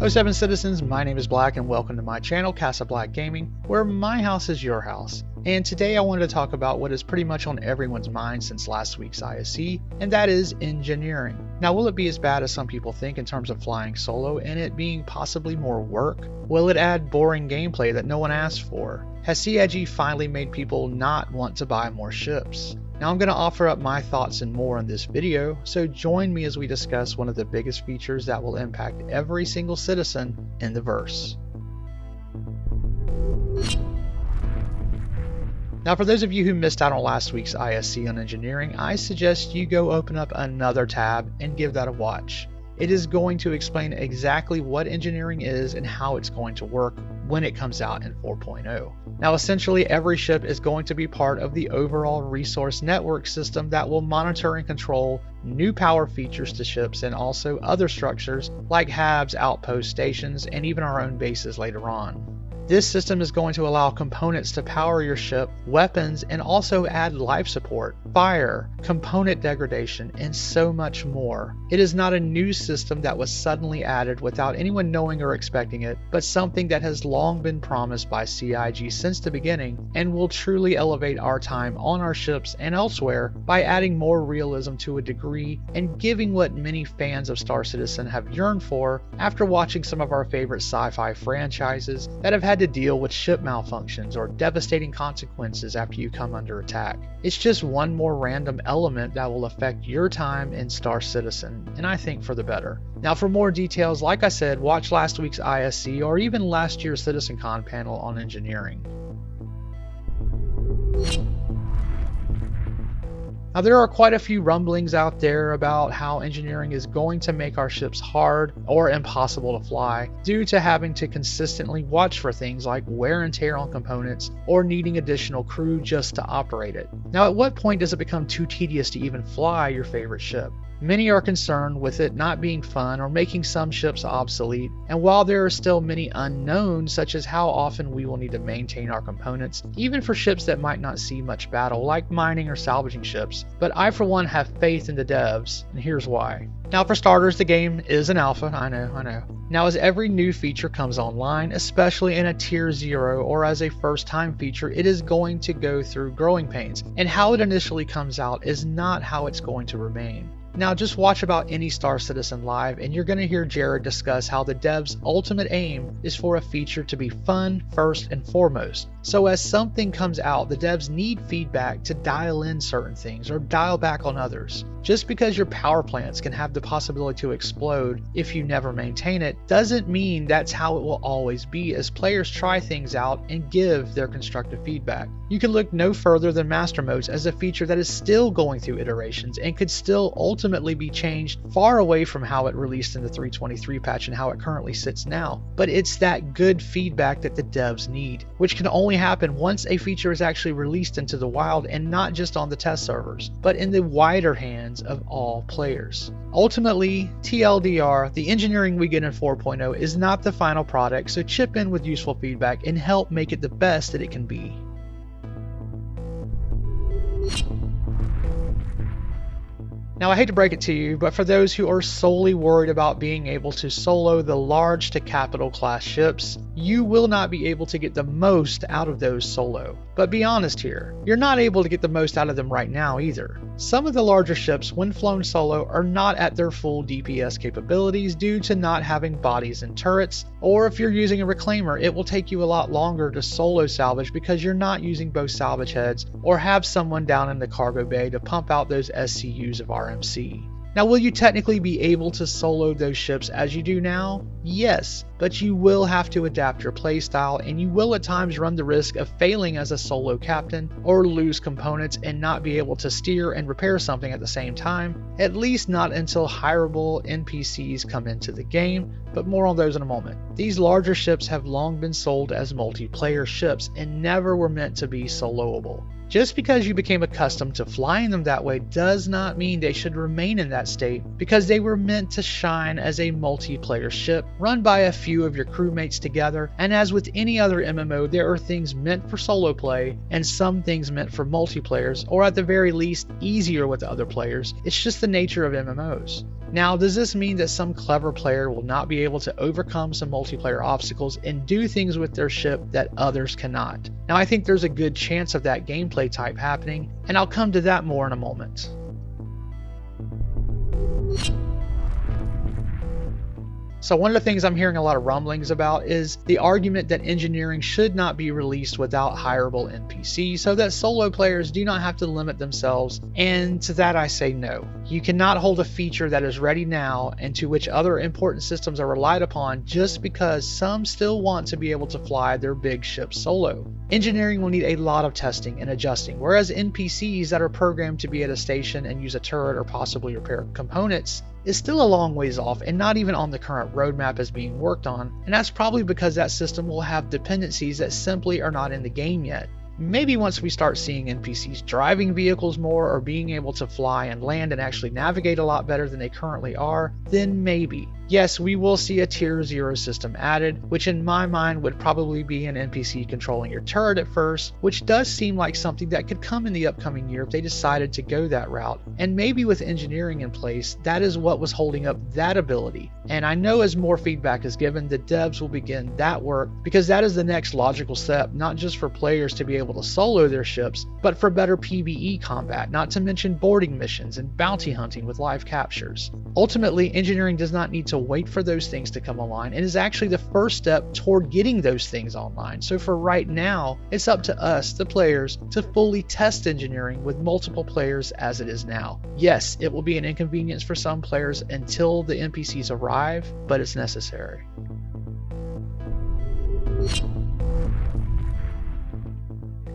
Hello 7 citizens, my name is Black and welcome to my channel Casa Black Gaming, where my house is your house. And today I wanted to talk about what is pretty much on everyone's mind since last week's ISE, and that is engineering. Now, will it be as bad as some people think in terms of flying solo and it being possibly more work? Will it add boring gameplay that no one asked for? Has CIG finally made people not want to buy more ships? Now I'm going to offer up my thoughts and more in this video, so join me as we discuss one of the biggest features that will impact every single citizen in the verse. Now for those of you who missed out on last week's ISE on engineering, I suggest you go open up another tab and give that a watch. It is going to explain exactly what engineering is and how it's going to work when it comes out in 4.0. Now essentially every ship is going to be part of the overall resource network system that will monitor and control new power features to ships and also other structures like HABs, outpost stations, and even our own bases later on. This system is going to allow components to power your ship, weapons, and also add life support, fire, component degradation, and so much more. It is not a new system that was suddenly added without anyone knowing or expecting it, but something that has long been promised by CIG since the beginning and will truly elevate our time on our ships and elsewhere by adding more realism to a degree and giving what many fans of Star Citizen have yearned for after watching some of our favorite sci-fi franchises that have had to deal with ship malfunctions or devastating consequences after you come under attack. It's just one more random element that will affect your time in Star Citizen, and I think for the better. Now for more details, like I said, watch last week's ISE or even last year's CitizenCon panel on engineering. Now there are quite a few rumblings out there about how engineering is going to make our ships hard or impossible to fly due to having to consistently watch for things like wear and tear on components or needing additional crew just to operate it. Now at what point does it become too tedious to even fly your favorite ship? Many are concerned with it not being fun or making some ships obsolete, and while there are still many unknowns such as how often we will need to maintain our components, even for ships that might not see much battle like mining or salvaging ships, but I for one have faith in the devs, and here's why. Now for starters, the game is an alpha, I know. Now as every new feature comes online, especially in a tier 0 or as a first time feature, it is going to go through growing pains, and how it initially comes out is not how it's going to remain. Now just watch about any Star Citizen live and you're going to hear Jared discuss how the devs' ultimate aim is for a feature to be fun first and foremost. So as something comes out, the devs need feedback to dial in certain things or dial back on others. Just because your power plants can have the possibility to explode if you never maintain it doesn't mean that's how it will always be as players try things out and give their constructive feedback. You can look no further than Master Modes as a feature that is still going through iterations and could still ultimately be changed far away from how it released in the 3.23 patch and how it currently sits now. But it's that good feedback that the devs need, which can only happen once a feature is actually released into the wild and not just on the test servers, but in the wider hands of all players. Ultimately, TLDR, the engineering we get in 4.0 is not the final product, so chip in with useful feedback and help make it the best that it can be. Now I hate to break it to you, but for those who are solely worried about being able to solo the large to capital class ships, you will not be able to get the most out of those solo. But be honest here, you're not able to get the most out of them right now either. Some of the larger ships, when flown solo, are not at their full DPS capabilities due to not having bodies and turrets, or if you're using a reclaimer, it will take you a lot longer to solo salvage because you're not using both salvage heads or have someone down in the cargo bay to pump out those SCUs of RMC. Now, will you technically be able to solo those ships as you do now? Yes, but you will have to adapt your playstyle and you will at times run the risk of failing as a solo captain or lose components and not be able to steer and repair something at the same time, at least not until hireable NPCs come into the game, but more on those in a moment. These larger ships have long been sold as multiplayer ships and never were meant to be soloable. Just because you became accustomed to flying them that way does not mean they should remain in that state, because they were meant to shine as a multiplayer ship run by a few of your crewmates together, and as with any other MMO, there are things meant for solo play and some things meant for multiplayers, or at the very least easier with other players. It's just the nature of MMOs. Now, does this mean that some clever player will not be able to overcome some multiplayer obstacles and do things with their ship that others cannot? Now, I think there's a good chance of that gameplay type happening, and I'll come to that more in a moment. So one of the things I'm hearing a lot of rumblings about is the argument that engineering should not be released without hireable NPCs so that solo players do not have to limit themselves, and to that I say no. You cannot hold a feature that is ready now and to which other important systems are relied upon just because some still want to be able to fly their big ship solo. Engineering will need a lot of testing and adjusting, whereas NPCs that are programmed to be at a station and use a turret or possibly repair components is still a long ways off and not even on the current roadmap as being worked on, and that's probably because that system will have dependencies that simply are not in the game yet. Maybe once we start seeing NPCs driving vehicles more or being able to fly and land and actually navigate a lot better than they currently are, then maybe. Yes, we will see a tier 0 system added, which in my mind would probably be an NPC controlling your turret at first, which does seem like something that could come in the upcoming year if they decided to go that route. And maybe with engineering in place, that is what was holding up that ability. And I know as more feedback is given, the devs will begin that work because that is the next logical step, not just for players to be able to solo their ships, but for better PvE combat, not to mention boarding missions and bounty hunting with live captures. Ultimately, engineering does not need to wait for those things to come online and is actually the first step toward getting those things online. So for right now, it's up to us, the players, to fully test engineering with multiple players as it is now. Yes, it will be an inconvenience for some players until the NPCs arrive, but it's necessary.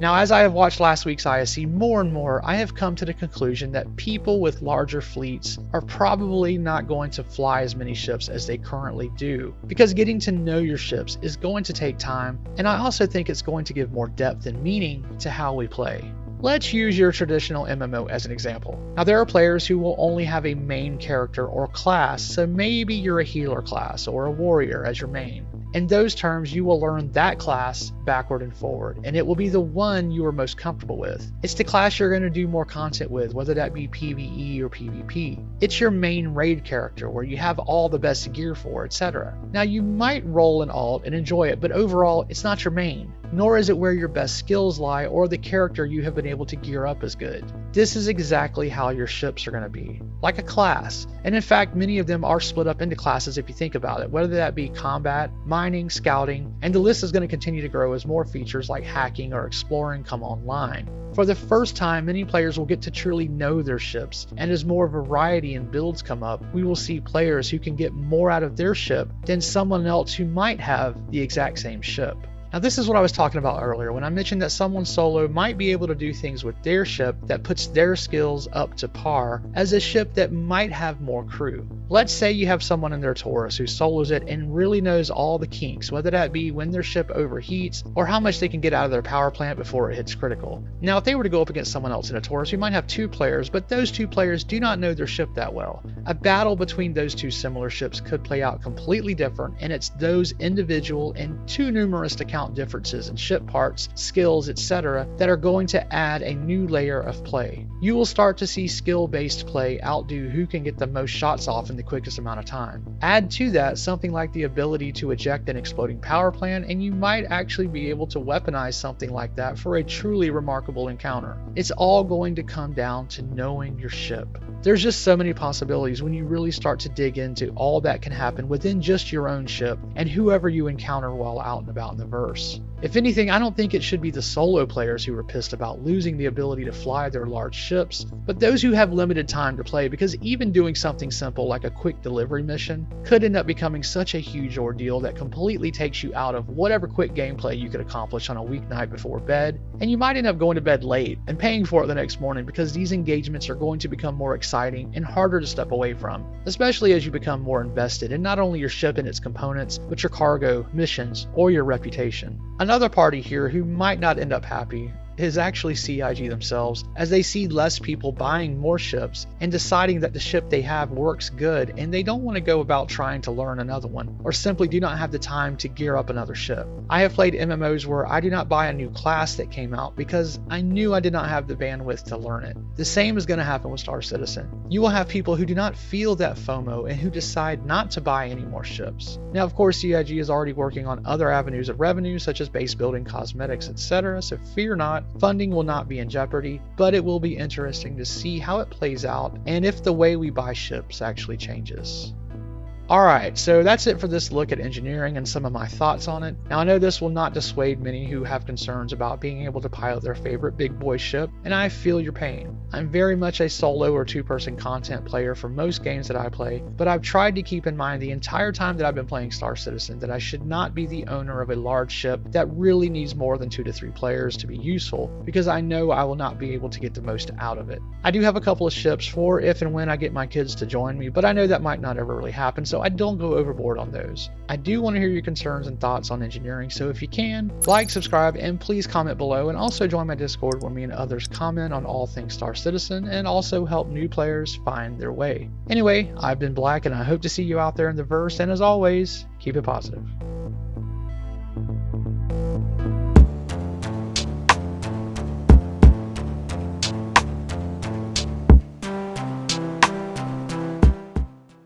Now, as I have watched last week's ISC more and more, I have come to the conclusion that people with larger fleets are probably not going to fly as many ships as they currently do, because getting to know your ships is going to take time, and I also think it's going to give more depth and meaning to how we play. Let's use your traditional MMO as an example. Now, there are players who will only have a main character or class, so maybe you're a healer class or a warrior as your main. In those terms, you will learn that class backward and forward, and it will be the one you are most comfortable with. It's the class you're going to do more content with, whether that be PvE or PvP. It's your main raid character where you have all the best gear for, etc. Now, you might roll an alt and enjoy it, but overall, it's not your main. Nor is it where your best skills lie or the character you have been able to gear up is good. This is exactly how your ships are going to be, like a class. And in fact, many of them are split up into classes if you think about it, whether that be combat, mining, scouting, and the list is going to continue to grow as more features like hacking or exploring come online. For the first time, many players will get to truly know their ships, and as more variety in builds come up, we will see players who can get more out of their ship than someone else who might have the exact same ship. Now, this is what I was talking about earlier when I mentioned that someone solo might be able to do things with their ship that puts their skills up to par as a ship that might have more crew. Let's say you have someone in their Taurus who solos it and really knows all the kinks, whether that be when their ship overheats or how much they can get out of their power plant before it hits critical. Now, if they were to go up against someone else in a Taurus, we might have two players, but those two players do not know their ship that well. A battle between those two similar ships could play out completely different, and it's those individual and too numerous to count differences in ship parts, skills, etc. that are going to add a new layer of play. You will start to see skill-based play outdo who can get the most shots off in the quickest amount of time. Add to that something like the ability to eject an exploding power plant, and you might actually be able to weaponize something like that for a truly remarkable encounter. It's all going to come down to knowing your ship. There's just so many possibilities when you really start to dig into all that can happen within just your own ship and whoever you encounter while out and about in the verse. If anything, I don't think it should be the solo players who are pissed about losing the ability to fly their large ships, but those who have limited time to play, because even doing something simple like a quick delivery mission could end up becoming such a huge ordeal that completely takes you out of whatever quick gameplay you could accomplish on a weeknight before bed, and you might end up going to bed late and paying for it the next morning because these engagements are going to become more exciting and harder to step away from, especially as you become more invested in not only your ship and its components, but your cargo, missions, or your reputation. Another party here who might not end up happy is actually CIG themselves, as they see less people buying more ships and deciding that the ship they have works good and they don't want to go about trying to learn another one, or simply do not have the time to gear up another ship. I have played MMOs where I did not buy a new class that came out because I knew I did not have the bandwidth to learn it. The same is going to happen with Star Citizen. You will have people who do not feel that FOMO and who decide not to buy any more ships. Now, of course, CIG is already working on other avenues of revenue such as base building, cosmetics, etc., so fear not, funding will not be in jeopardy, but it will be interesting to see how it plays out and if the way we buy ships actually changes. Alright, so that's it for this look at engineering and some of my thoughts on it. Now I know this will not dissuade many who have concerns about being able to pilot their favorite big boy ship, and I feel your pain. I'm very much a solo or two-person content player for most games that I play, but I've tried to keep in mind the entire time that I've been playing Star Citizen that I should not be the owner of a large ship that really needs more than 2 to 3 players to be useful, because I know I will not be able to get the most out of it. I do have a couple of ships for if and when I get my kids to join me, but I know that might not ever really happen, so I don't go overboard on those. I do want to hear your concerns and thoughts on engineering, so if you can, like, subscribe, and please comment below, and also join my Discord where me and others comment on all things Star Citizen and also help new players find their way. Anyway, I've been Black, and I hope to see you out there in the verse, and as always, keep it positive.